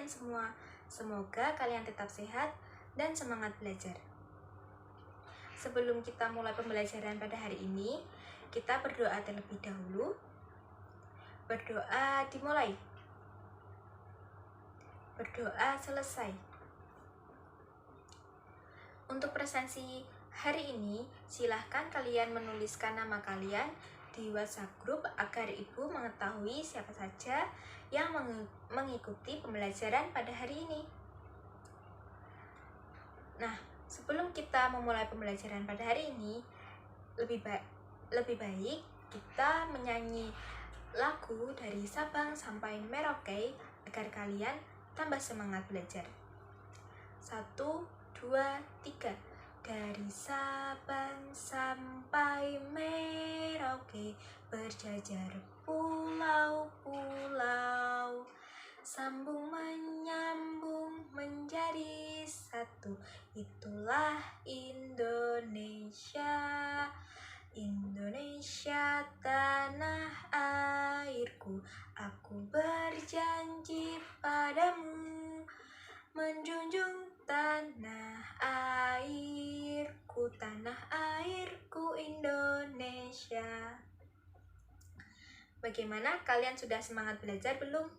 kalian semua. Semoga kalian tetap sehat dan semangat belajar. Sebelum kita mulai pembelajaran pada hari ini, kita berdoa terlebih dahulu. Berdoa dimulai. Berdoa selesai. Untuk presensi hari ini, silahkan kalian menuliskan nama kalian di WhatsApp grup agar Ibu mengetahui siapa saja yang mengikuti pembelajaran pada hari ini. Nah, sebelum kita memulai pembelajaran pada hari ini, lebih baik kita menyanyi lagu dari Sabang sampai Merauke agar kalian tambah semangat belajar. 1, 2, 3. Dari Sabang sampai Merauke, berjajar pulau-pulau, sambung menyambung menjadi satu. Itulah Indonesia, Indonesia tanah airku. Aku berjanji padamu, menjunjung tanah airku, tanah airku Indonesia. Bagaimana, kalian sudah semangat belajar belum?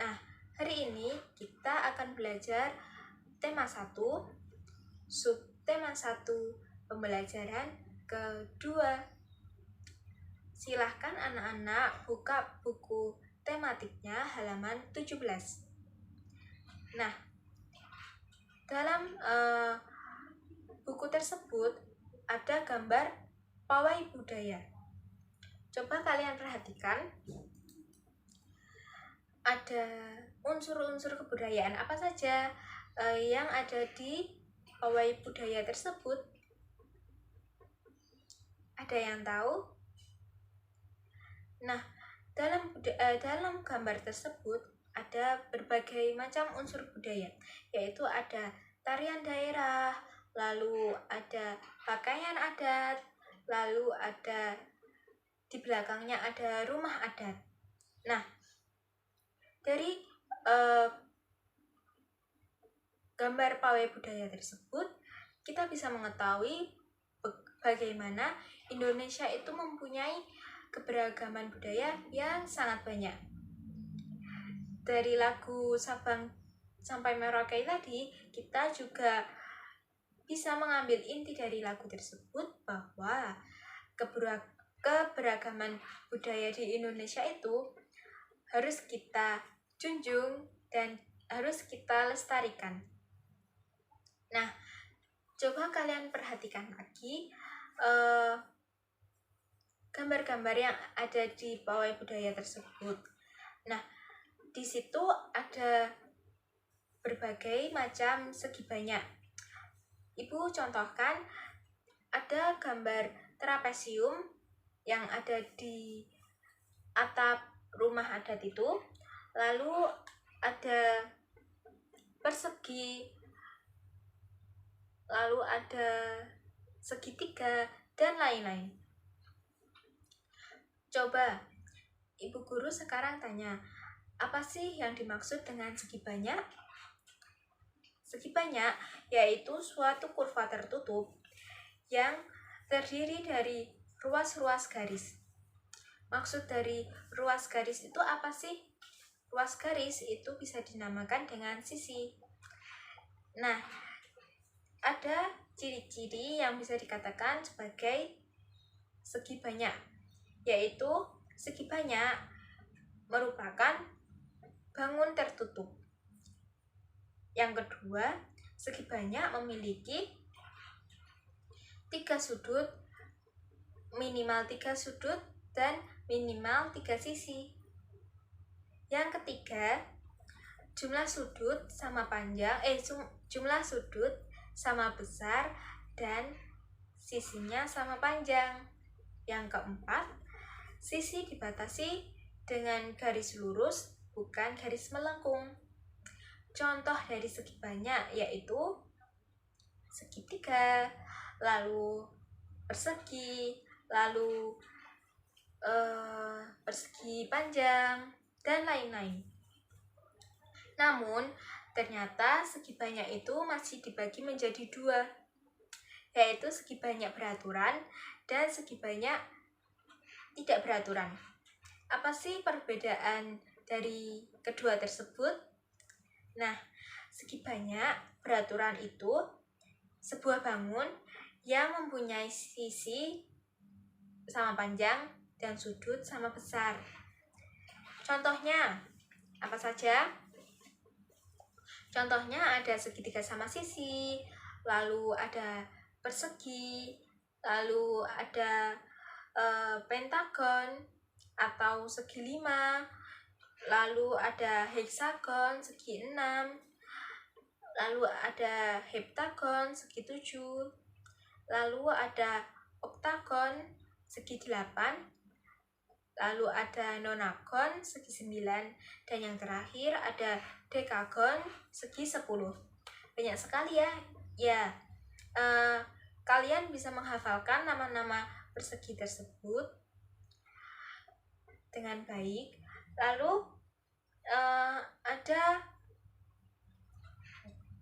Nah, hari ini kita akan belajar tema 1, subtema 1, pembelajaran kedua. Silahkan anak-anak buka buku tematiknya halaman 17. Nah, dalam buku tersebut ada gambar pawai budaya. Coba kalian perhatikan, ada unsur-unsur kebudayaan apa saja yang ada di pawai budaya tersebut. Ada yang tahu? Nah, dalam gambar tersebut ada berbagai macam unsur budaya, yaitu ada tarian daerah, lalu ada pakaian adat, lalu ada di belakangnya ada rumah adat. Nah, dari gambar pawai budaya tersebut, kita bisa mengetahui bagaimana Indonesia itu mempunyai keberagaman budaya yang sangat banyak. Dari lagu Sabang sampai Merauke tadi, kita juga bisa mengambil inti dari lagu tersebut bahwa keberagaman budaya di Indonesia itu harus kita junjung dan harus kita lestarikan. Nah, coba kalian perhatikan lagi gambar-gambar yang ada di pawai budaya tersebut. Nah, di situ ada berbagai macam segi banyak. Ibu contohkan, ada gambar trapesium yang ada di atap rumah adat itu, lalu ada persegi, lalu ada segitiga, dan lain-lain. Coba Ibu guru sekarang tanya, apa sih yang dimaksud dengan segi banyak? Segi banyak yaitu suatu kurva tertutup yang terdiri dari ruas-ruas garis. Maksud dari ruas garis itu apa sih? Ruas garis itu bisa dinamakan dengan sisi. Nah, ada ciri-ciri yang bisa dikatakan sebagai segi banyak, yaitu segi banyak merupakan bangun tertutup. Yang kedua, segi banyak memiliki 3 sudut, minimal 3 sudut, dan minimal 3 sisi. Yang ketiga, jumlah sudut sama panjang, jumlah sudut sama besar dan sisinya sama panjang. Yang keempat, sisi dibatasi dengan garis lurus, bukan garis melengkung. Contoh dari segi banyak yaitu segitiga, lalu persegi, lalu persegi panjang, dan lain-lain. Namun, ternyata segi banyak itu masih dibagi menjadi dua, yaitu segi banyak beraturan dan segi banyak tidak beraturan. Apa sih perbedaan dari kedua tersebut? Nah, segi banyak beraturan itu sebuah bangun yang mempunyai sisi sama panjang dan sudut sama besar. Contohnya, apa saja? Contohnya ada segitiga sama sisi, lalu ada persegi, lalu ada pentagon atau segi 5, lalu ada heksagon segi 6, lalu ada heptagon segi 7, lalu ada oktagon segi 8, lalu ada nonagon segi 9, dan yang terakhir ada dekagon segi 10. Banyak sekali ya. Kalian bisa menghafalkan nama-nama persegi tersebut dengan baik. Lalu ada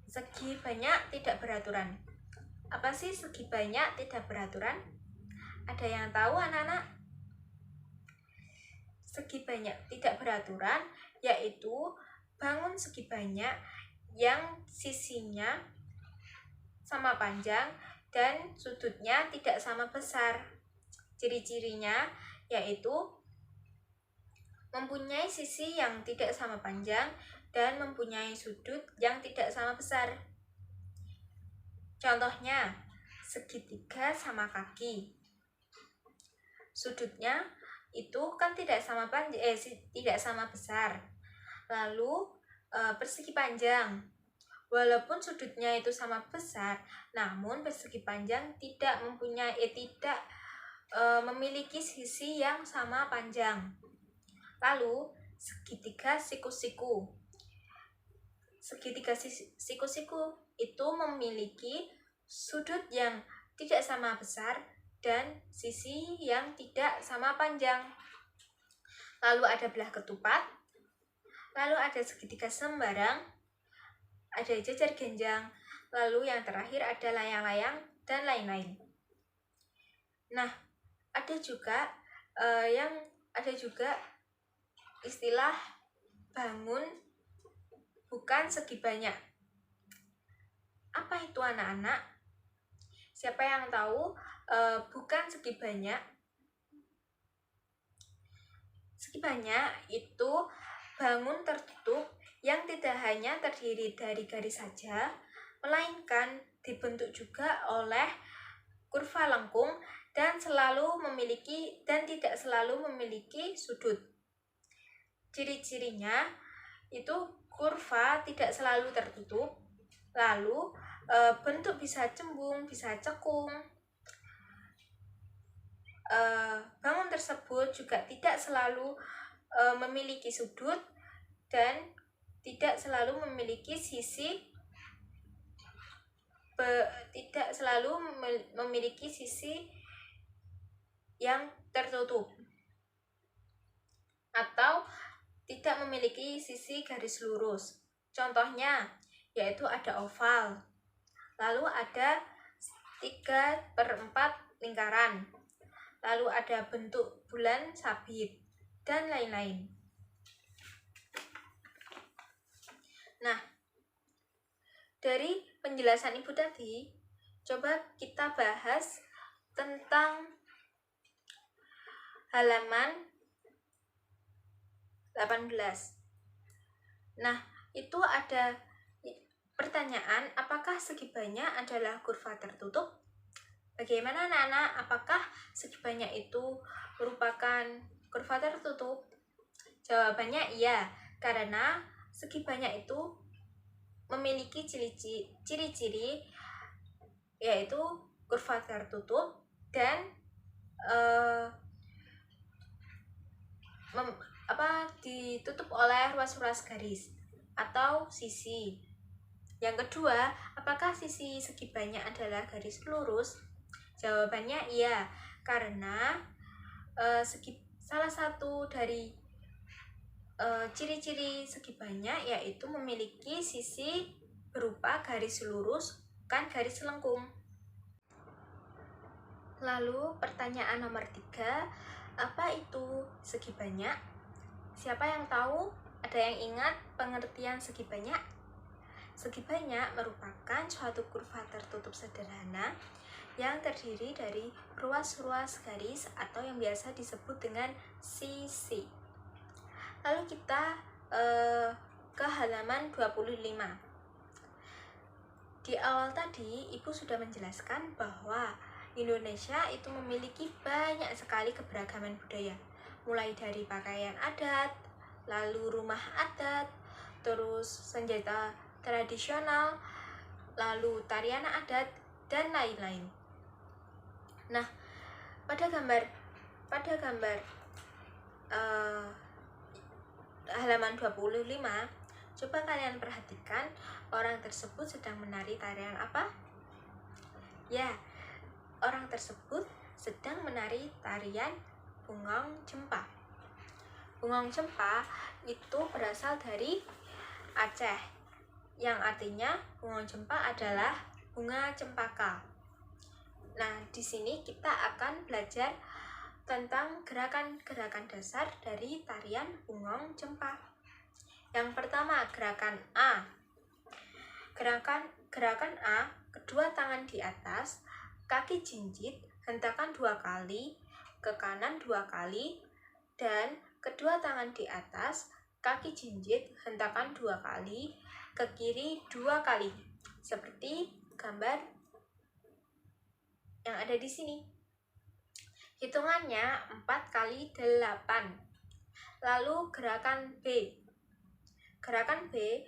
segi banyak tidak beraturan. Apa sih segi banyak tidak beraturan? Ada yang tahu, anak-anak? Segi banyak tidak beraturan yaitu bangun segi banyak yang sisinya sama panjang dan sudutnya tidak sama besar. Ciri-cirinya yaitu mempunyai sisi yang tidak sama panjang dan mempunyai sudut yang tidak sama besar. Contohnya, segitiga sama kaki. Sudutnya itu kan tidak sama panjang, tidak sama besar. Lalu persegi panjang, walaupun sudutnya itu sama besar, namun persegi panjang tidak memiliki sisi yang sama panjang. Lalu segitiga siku-siku. Segitiga siku-siku itu memiliki sudut yang tidak sama besar dan sisi yang tidak sama panjang. Lalu ada belah ketupat, lalu ada segitiga sembarang, ada jajar genjang, lalu yang terakhir ada layang-layang dan lain-lain. Nah, ada juga istilah bangun bukan segi banyak. Apa itu, anak-anak? Siapa yang tahu bukan segi banyak? Segi banyak itu bangun tertutup yang tidak hanya terdiri dari garis saja, melainkan dibentuk juga oleh kurva lengkung dan tidak selalu memiliki sudut. Ciri-cirinya itu kurva tidak selalu tertutup, lalu bentuk bisa cembung, bisa cekung. Bangun tersebut juga tidak selalu memiliki sudut dan tidak selalu memiliki sisi yang tertutup atau tidak memiliki sisi garis lurus. Contohnya yaitu ada oval, lalu ada 3/4 lingkaran, lalu ada bentuk bulan sabit, dan lain-lain. Nah, dari penjelasan Ibu tadi, coba kita bahas tentang halaman 18. Nah, itu ada pertanyaan, apakah segi banyak adalah kurva tertutup? Bagaimana, anak-anak? Apakah segi banyak itu merupakan kurva tertutup? Jawabannya iya, karena segi banyak itu memiliki ciri-ciri yaitu kurva tertutup dan ditutup oleh ruas-ruas garis atau sisi. Yang kedua, apakah sisi segi banyak adalah garis lurus? Jawabannya iya, karena salah satu dari Ciri-ciri segi banyak yaitu memiliki sisi berupa garis lurus, bukan garis lengkung. Lalu pertanyaan nomor 3, apa itu segi banyak? Siapa yang tahu? Ada yang ingat pengertian segi banyak? Segi banyak merupakan suatu kurva tertutup sederhana yang terdiri dari ruas-ruas garis atau yang biasa disebut dengan sisi. Lalu kita ke halaman 25. Di awal tadi Ibu sudah menjelaskan bahwa Indonesia itu memiliki banyak sekali keberagaman budaya, mulai dari pakaian adat, lalu rumah adat, terus senjata tradisional, lalu tarian adat, dan lain-lain. Nah, pada gambar halaman 25, coba kalian perhatikan orang tersebut sedang menari tarian apa? Ya, orang tersebut sedang menari tarian Bungong Cempa. Bungong Cempa itu berasal dari Aceh, yang artinya Bungong Cempa adalah bunga cempaka. Nah, di sini kita akan belajar tentang gerakan-gerakan dasar dari tarian Bungong Cempa. Yang pertama, gerakan A. Gerakan A, kedua tangan di atas, kaki jinjit, hentakan 2 kali, ke kanan 2 kali, dan kedua tangan di atas, kaki jinjit, hentakan 2 kali, ke kiri 2 kali. Seperti gambar yang ada di sini. Hitungannya 4 kali 8. Lalu gerakan B. Gerakan B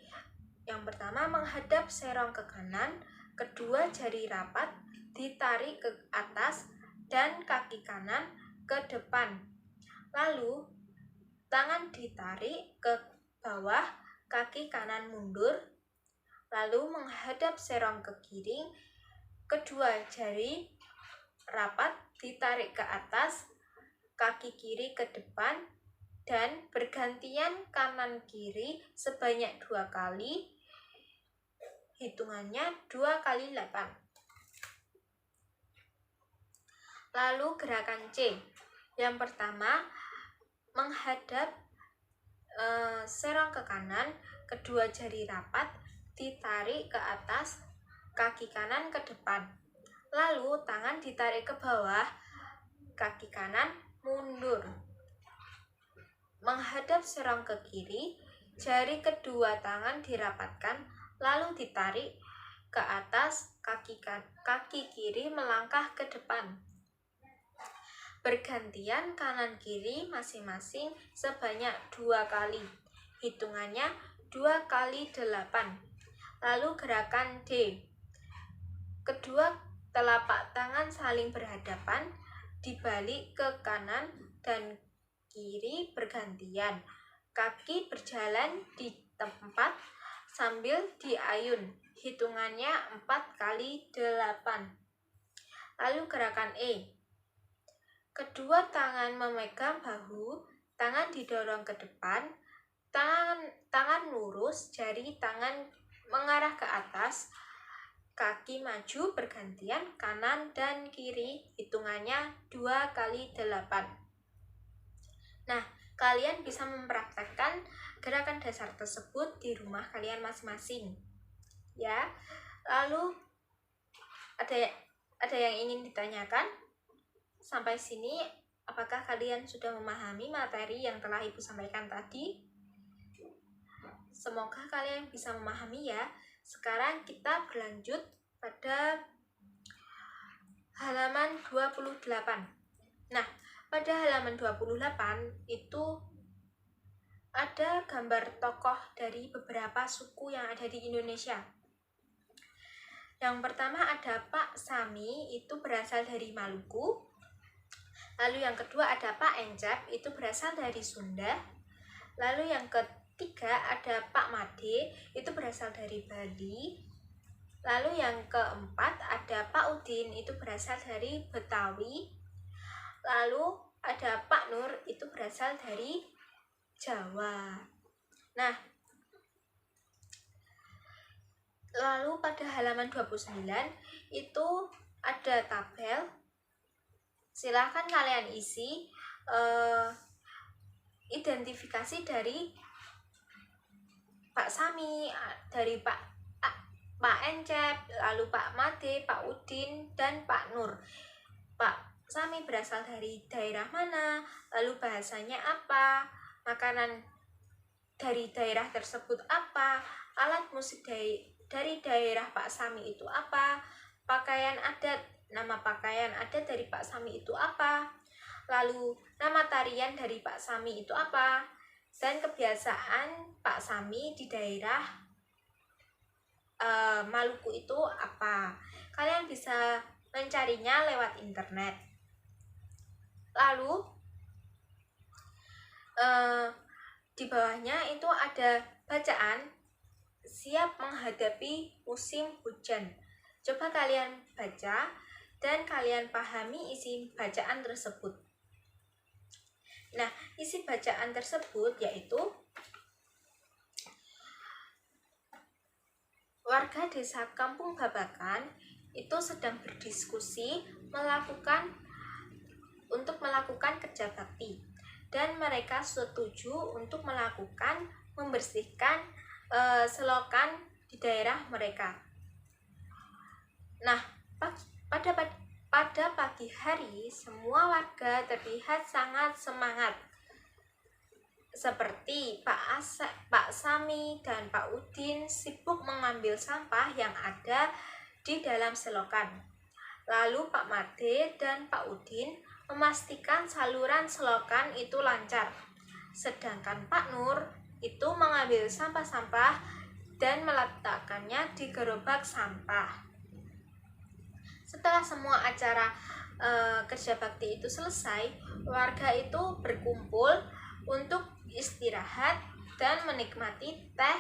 yang pertama menghadap serong ke kanan, kedua jari rapat ditarik ke atas dan kaki kanan ke depan. Lalu tangan ditarik ke bawah, kaki kanan mundur, lalu menghadap serong ke kiri, kedua jari rapat ditarik ke atas, kaki kiri ke depan, dan bergantian kanan kiri sebanyak 2 kali. Hitungannya 2 kali 8. Lalu gerakan C. Yang pertama menghadap serong ke kanan, kedua jari rapat ditarik ke atas, kaki kanan ke depan. Lalu tangan ditarik ke bawah, kaki kanan mundur. Menghadap serong ke kiri, jari kedua tangan dirapatkan, lalu ditarik ke atas, kaki kiri melangkah ke depan. Bergantian kanan kiri masing-masing sebanyak 2 kali. Hitungannya 2 kali 8. Lalu gerakan D. Kedua telapak tangan saling berhadapan, dibalik ke kanan dan kiri bergantian. Kaki berjalan di tempat sambil diayun. Hitungannya 4 kali 8. Lalu gerakan E. Kedua tangan memegang bahu, tangan didorong ke depan, tangan lurus, jari tangan mengarah ke atas, kaki maju bergantian kanan dan kiri. Hitungannya 2 kali 8. Nah, kalian bisa mempraktekkan gerakan dasar tersebut di rumah kalian masing-masing. Ya. Lalu ada yang ingin ditanyakan? Sampai sini apakah kalian sudah memahami materi yang telah Ibu sampaikan tadi? Semoga kalian bisa memahami ya. Sekarang kita berlanjut pada halaman 28. Nah, pada halaman 28 itu ada gambar tokoh dari beberapa suku yang ada di Indonesia. Yang pertama ada Pak Sami, itu berasal dari Maluku. Lalu yang kedua ada Pak Encep, itu berasal dari Sunda. Lalu yang ketiga ada Pak Made, itu berasal dari Bali. Lalu yang keempat ada Pak Udin, itu berasal dari Betawi. Lalu ada Pak Nur, itu berasal dari Jawa. Nah, lalu pada halaman 29 itu ada tabel. Silahkan kalian isi identifikasi dari Pak Sami, dari Pak Encep, lalu Pak Made, Pak Udin, dan Pak Nur. Pak Sami berasal dari daerah mana, lalu bahasanya apa, makanan dari daerah tersebut apa, alat musik dari daerah Pak Sami itu apa, pakaian adat, nama pakaian adat dari Pak Sami itu apa, lalu nama tarian dari Pak Sami itu apa, dan kebiasaan Pak Sami di daerah Maluku itu apa. Kalian bisa mencarinya lewat internet. Lalu di bawahnya itu ada bacaan siap menghadapi musim hujan. Coba kalian baca dan kalian pahami isi bacaan tersebut. Nah, isi bacaan tersebut yaitu warga desa Kampung Babakan itu sedang berdiskusi untuk melakukan kerja bakti, dan mereka setuju untuk membersihkan selokan di daerah mereka. Nah, pada pagi hari semua warga terlihat sangat semangat. Seperti Pak Sami dan Pak Udin sibuk mengambil sampah yang ada di dalam selokan. Lalu Pak Made dan Pak Udin memastikan saluran selokan itu lancar. Sedangkan Pak Nur itu mengambil sampah-sampah dan meletakkannya di gerobak sampah. Setelah semua acara kerja bakti itu selesai, warga itu berkumpul untuk istirahat dan menikmati teh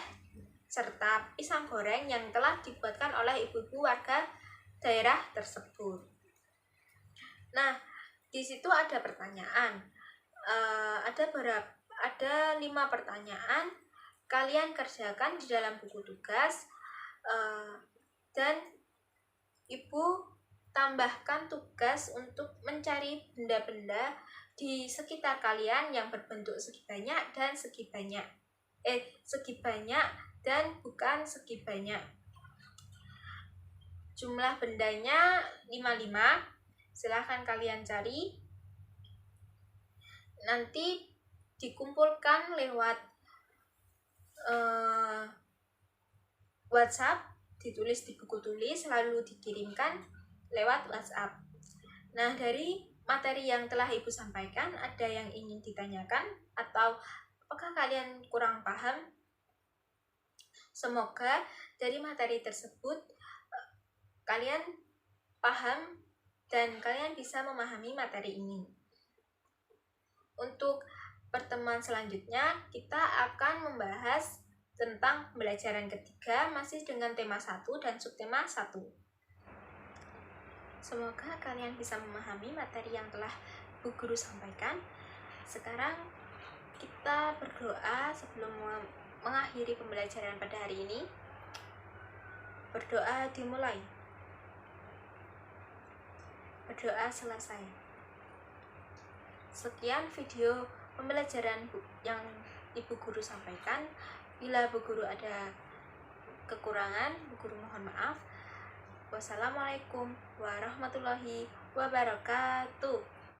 serta pisang goreng yang telah dibuatkan oleh ibu-ibu warga daerah tersebut. Nah, di situ ada pertanyaan. Ada 5 pertanyaan. Kalian kerjakan di dalam buku tugas, dan ibu tambahkan tugas untuk mencari benda-benda di sekitar kalian yang berbentuk segi banyak dan bukan segi banyak. Jumlah bendanya 55. Silahkan kalian cari. Nanti dikumpulkan lewat WhatsApp, ditulis di buku tulis lalu dikirimkan lewat WhatsApp. Nah, dari materi yang telah Ibu sampaikan, ada yang ingin ditanyakan atau apakah kalian kurang paham? Semoga dari materi tersebut kalian paham dan kalian bisa memahami materi ini. Untuk pertemuan selanjutnya, kita akan membahas tentang pembelajaran ketiga masih dengan tema 1 dan subtema 1. Semoga kalian bisa memahami materi yang telah Bu Guru sampaikan. Sekarang kita berdoa sebelum mengakhiri pembelajaran pada hari ini. Berdoa dimulai. Berdoa selesai. Sekian video pembelajaran yang Ibu Guru sampaikan. Bila Bu Guru ada kekurangan, Bu Guru mohon maaf. Wassalamualaikum warahmatullahi wabarakatuh.